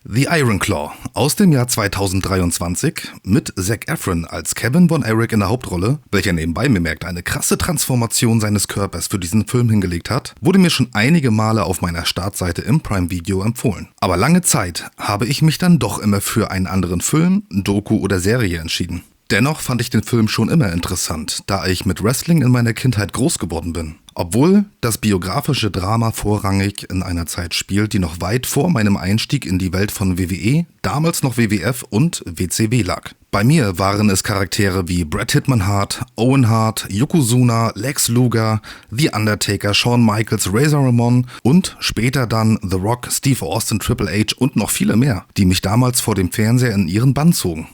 The Iron Claw aus dem Jahr 2023 mit Zac Efron als Kevin Von Erich in der Hauptrolle, welcher nebenbei bemerkt eine krasse Transformation seines Körpers für diesen Film hingelegt hat, wurde mir schon einige Male auf meiner Startseite im Prime Video empfohlen. Aber lange Zeit habe ich mich dann doch immer für einen anderen Film, Doku oder Serie entschieden. Dennoch fand ich den Film schon immer interessant, da ich mit Wrestling in meiner Kindheit groß geworden bin. Obwohl das biografische Drama vorrangig in einer Zeit spielt, die noch weit vor meinem Einstieg in die Welt von WWE, damals noch WWF und WCW lag. Bei mir waren es Charaktere wie Bret Hitman Hart, Owen Hart, Yokozuna, Lex Luger, The Undertaker, Shawn Michaels, Razor Ramon und später dann The Rock, Steve Austin, Triple H und noch viele mehr, die mich damals vor dem Fernseher in ihren Bann zogen.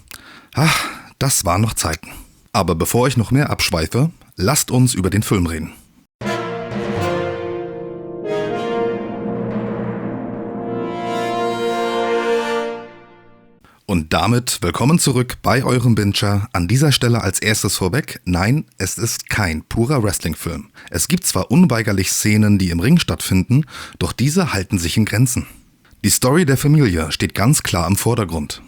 Ach, das waren noch Zeiten. Aber bevor ich noch mehr abschweife, lasst uns über den Film reden. Und damit willkommen zurück bei eurem Binger. An dieser Stelle als erstes vorweg, nein, es ist kein purer Wrestling-Film. Es gibt zwar unweigerlich Szenen, die im Ring stattfinden, doch diese halten sich in Grenzen. Die Story der Familie steht ganz klar im Vordergrund.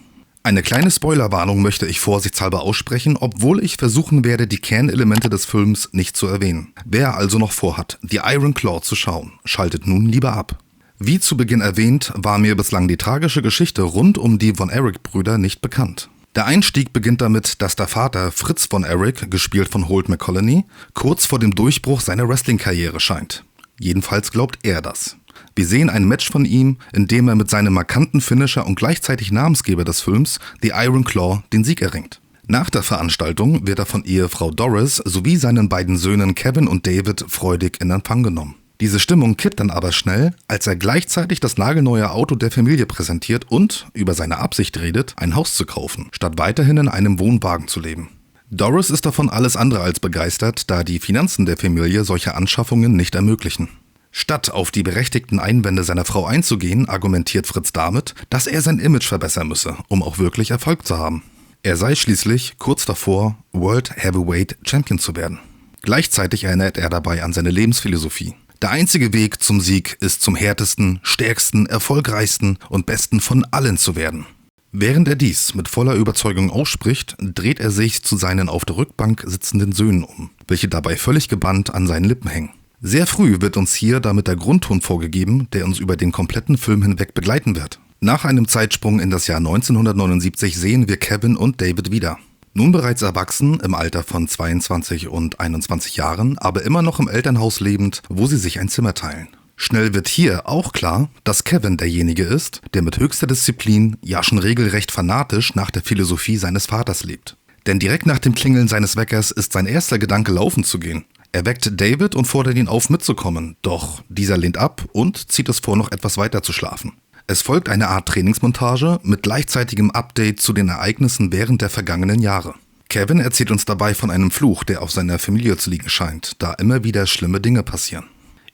Eine kleine Spoilerwarnung möchte ich vorsichtshalber aussprechen, obwohl ich versuchen werde, die Kernelemente des Films nicht zu erwähnen. Wer also noch vorhat, The Iron Claw zu schauen, schaltet nun lieber ab. Wie zu Beginn erwähnt, war mir bislang die tragische Geschichte rund um die Von Erich-Brüder nicht bekannt. Der Einstieg beginnt damit, dass der Vater Fritz Von Erich, gespielt von Holt McCallany, kurz vor dem Durchbruch seiner Wrestling-Karriere scheint. Jedenfalls glaubt er das. Wir sehen ein Match von ihm, in dem er mit seinem markanten Finisher und gleichzeitig Namensgeber des Films, The Iron Claw, den Sieg erringt. Nach der Veranstaltung wird er von Ehefrau Doris sowie seinen beiden Söhnen Kevin und David freudig in Empfang genommen. Diese Stimmung kippt dann aber schnell, als er gleichzeitig das nagelneue Auto der Familie präsentiert und über seine Absicht redet, ein Haus zu kaufen, statt weiterhin in einem Wohnwagen zu leben. Doris ist davon alles andere als begeistert, da die Finanzen der Familie solche Anschaffungen nicht ermöglichen. Statt auf die berechtigten Einwände seiner Frau einzugehen, argumentiert Fritz damit, dass er sein Image verbessern müsse, um auch wirklich Erfolg zu haben. Er sei schließlich kurz davor, World Heavyweight Champion zu werden. Gleichzeitig erinnert er dabei an seine Lebensphilosophie. Der einzige Weg zum Sieg ist, zum härtesten, stärksten, erfolgreichsten und besten von allen zu werden. Während er dies mit voller Überzeugung ausspricht, dreht er sich zu seinen auf der Rückbank sitzenden Söhnen um, welche dabei völlig gebannt an seinen Lippen hängen. Sehr früh wird uns hier damit der Grundton vorgegeben, der uns über den kompletten Film hinweg begleiten wird. Nach einem Zeitsprung in das Jahr 1979 sehen wir Kevin und David wieder. Nun bereits erwachsen, im Alter von 22 und 21 Jahren, aber immer noch im Elternhaus lebend, wo sie sich ein Zimmer teilen. Schnell wird hier auch klar, dass Kevin derjenige ist, der mit höchster Disziplin, ja schon regelrecht fanatisch nach der Philosophie seines Vaters lebt. Denn direkt nach dem Klingeln seines Weckers ist sein erster Gedanke, laufen zu gehen. Er weckt David und fordert ihn auf, mitzukommen, doch dieser lehnt ab und zieht es vor, noch etwas weiter zu schlafen. Es folgt eine Art Trainingsmontage mit gleichzeitigem Update zu den Ereignissen während der vergangenen Jahre. Kevin erzählt uns dabei von einem Fluch, der auf seiner Familie zu liegen scheint, da immer wieder schlimme Dinge passieren.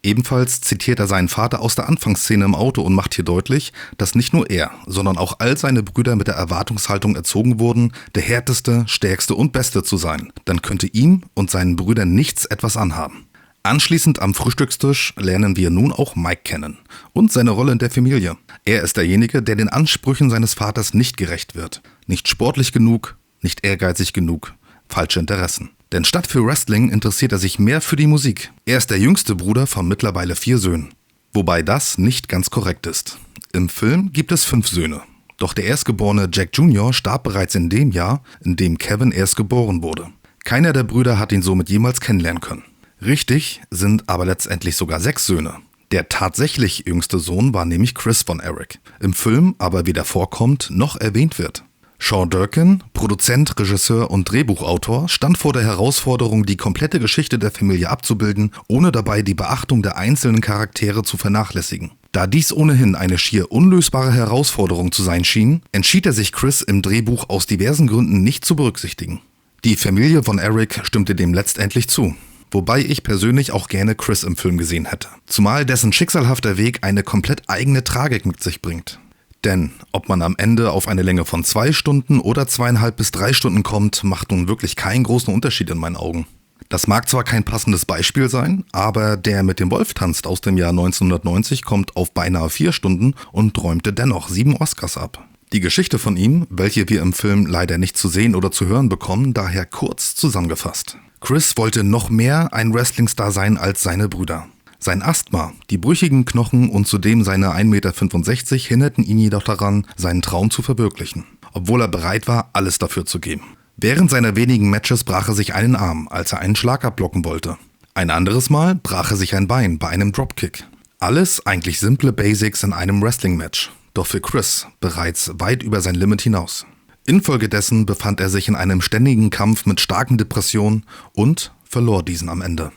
Ebenfalls zitiert er seinen Vater aus der Anfangsszene im Auto und macht hier deutlich, dass nicht nur er, sondern auch all seine Brüder mit der Erwartungshaltung erzogen wurden, der härteste, stärkste und beste zu sein. Dann könnte ihm und seinen Brüdern nichts etwas anhaben. Anschließend am Frühstückstisch lernen wir nun auch Mike kennen und seine Rolle in der Familie. Er ist derjenige, der den Ansprüchen seines Vaters nicht gerecht wird. Nicht sportlich genug, nicht ehrgeizig genug, falsche Interessen. Denn statt für Wrestling interessiert er sich mehr für die Musik. Er ist der jüngste Bruder von mittlerweile 4 Söhnen. Wobei das nicht ganz korrekt ist. Im Film gibt es 5 Söhne. Doch der erstgeborene Jack Jr. starb bereits in dem Jahr, in dem Kevin erst geboren wurde. Keiner der Brüder hat ihn somit jemals kennenlernen können. Richtig sind aber letztendlich sogar 6 Söhne. Der tatsächlich jüngste Sohn war nämlich Chris Von Erich. Im Film aber weder vorkommt noch erwähnt wird. Sean Durkin, Produzent, Regisseur und Drehbuchautor, stand vor der Herausforderung, die komplette Geschichte der Familie abzubilden, ohne dabei die Beachtung der einzelnen Charaktere zu vernachlässigen. Da dies ohnehin eine schier unlösbare Herausforderung zu sein schien, entschied er sich, Chris im Drehbuch aus diversen Gründen nicht zu berücksichtigen. Die Familie Von Erich stimmte dem letztendlich zu. Wobei ich persönlich auch gerne Chris im Film gesehen hätte. Zumal dessen schicksalhafter Weg eine komplett eigene Tragik mit sich bringt. Denn ob man am Ende auf eine Länge von 2 Stunden oder 2,5 bis 3 Stunden kommt, macht nun wirklich keinen großen Unterschied in meinen Augen. Das mag zwar kein passendes Beispiel sein, aber Der mit dem Wolf tanzt aus dem Jahr 1990 kommt auf beinahe 4 Stunden und räumte dennoch 7 Oscars ab. Die Geschichte von ihm, welche wir im Film leider nicht zu sehen oder zu hören bekommen, daher kurz zusammengefasst. Chris wollte noch mehr ein Wrestlingstar sein als seine Brüder. Sein Asthma, die brüchigen Knochen und zudem seine 1,65 Meter hinderten ihn jedoch daran, seinen Traum zu verwirklichen, obwohl er bereit war, alles dafür zu geben. Während seiner wenigen Matches brach er sich einen Arm, als er einen Schlag abblocken wollte. Ein anderes Mal brach er sich ein Bein bei einem Dropkick. Alles eigentlich simple Basics in einem Wrestling-Match, doch für Chris bereits weit über sein Limit hinaus. Infolgedessen befand er sich in einem ständigen Kampf mit starken Depressionen und verlor diesen am Ende.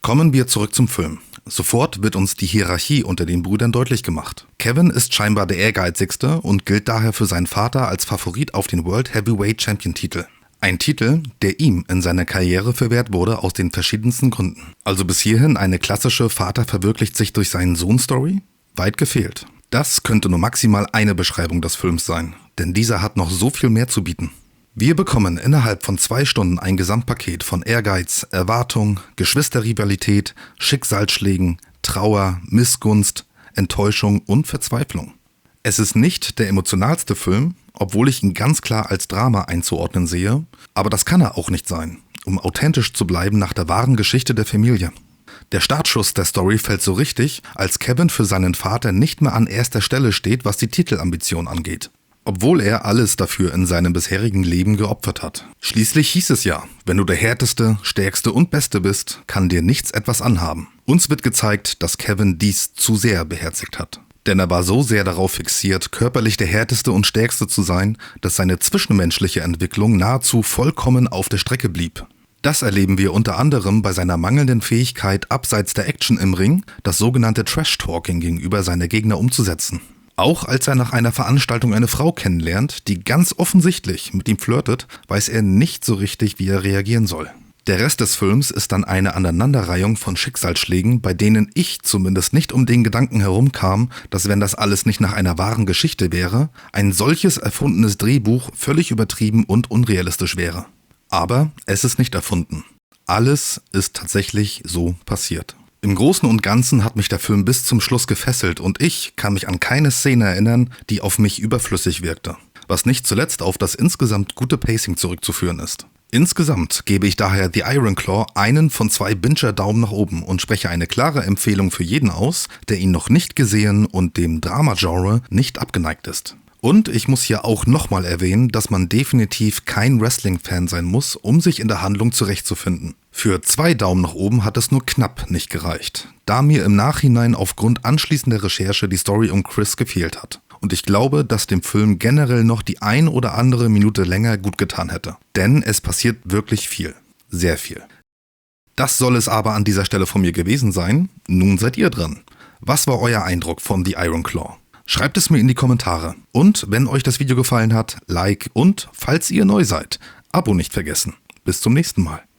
Kommen wir zurück zum Film. Sofort wird uns die Hierarchie unter den Brüdern deutlich gemacht. Kevin ist scheinbar der ehrgeizigste und gilt daher für seinen Vater als Favorit auf den World Heavyweight Champion Titel. Ein Titel, der ihm in seiner Karriere verwehrt wurde aus den verschiedensten Gründen. Also bis hierhin eine klassische Vater verwirklicht sich durch seinen Sohn-Story? Weit gefehlt. Das könnte nur maximal eine Beschreibung des Films sein, denn dieser hat noch so viel mehr zu bieten. Wir bekommen innerhalb von 2 Stunden ein Gesamtpaket von Ehrgeiz, Erwartung, Geschwisterrivalität, Schicksalsschlägen, Trauer, Missgunst, Enttäuschung und Verzweiflung. Es ist nicht der emotionalste Film, obwohl ich ihn ganz klar als Drama einzuordnen sehe, aber das kann er auch nicht sein, um authentisch zu bleiben nach der wahren Geschichte der Familie. Der Startschuss der Story fällt so richtig, als Kevin für seinen Vater nicht mehr an erster Stelle steht, was die Titelambition angeht. Obwohl er alles dafür in seinem bisherigen Leben geopfert hat. Schließlich hieß es ja, wenn du der härteste, stärkste und beste bist, kann dir nichts etwas anhaben. Uns wird gezeigt, dass Kevin dies zu sehr beherzigt hat. Denn er war so sehr darauf fixiert, körperlich der härteste und stärkste zu sein, dass seine zwischenmenschliche Entwicklung nahezu vollkommen auf der Strecke blieb. Das erleben wir unter anderem bei seiner mangelnden Fähigkeit, abseits der Action im Ring, das sogenannte Trash-Talking gegenüber seiner Gegner umzusetzen. Auch als er nach einer Veranstaltung eine Frau kennenlernt, die ganz offensichtlich mit ihm flirtet, weiß er nicht so richtig, wie er reagieren soll. Der Rest des Films ist dann eine Aneinanderreihung von Schicksalsschlägen, bei denen ich zumindest nicht um den Gedanken herumkam, dass wenn das alles nicht nach einer wahren Geschichte wäre, ein solches erfundenes Drehbuch völlig übertrieben und unrealistisch wäre. Aber es ist nicht erfunden. Alles ist tatsächlich so passiert. Im Großen und Ganzen hat mich der Film bis zum Schluss gefesselt und ich kann mich an keine Szene erinnern, die auf mich überflüssig wirkte. Was nicht zuletzt auf das insgesamt gute Pacing zurückzuführen ist. Insgesamt gebe ich daher The Iron Claw einen von 2 Binger-Daumen nach oben und spreche eine klare Empfehlung für jeden aus, der ihn noch nicht gesehen und dem Drama-Genre nicht abgeneigt ist. Und ich muss hier auch nochmal erwähnen, dass man definitiv kein Wrestling-Fan sein muss, um sich in der Handlung zurechtzufinden. Für 2 Daumen nach oben hat es nur knapp nicht gereicht, da mir im Nachhinein aufgrund anschließender Recherche die Story um Chris gefehlt hat. Und ich glaube, dass dem Film generell noch die ein oder andere Minute länger gut getan hätte. Denn es passiert wirklich viel. Sehr viel. Das soll es aber an dieser Stelle von mir gewesen sein. Nun seid ihr dran. Was war euer Eindruck von The Iron Claw? Schreibt es mir in die Kommentare. Und wenn euch das Video gefallen hat, Like und, falls ihr neu seid, Abo nicht vergessen. Bis zum nächsten Mal.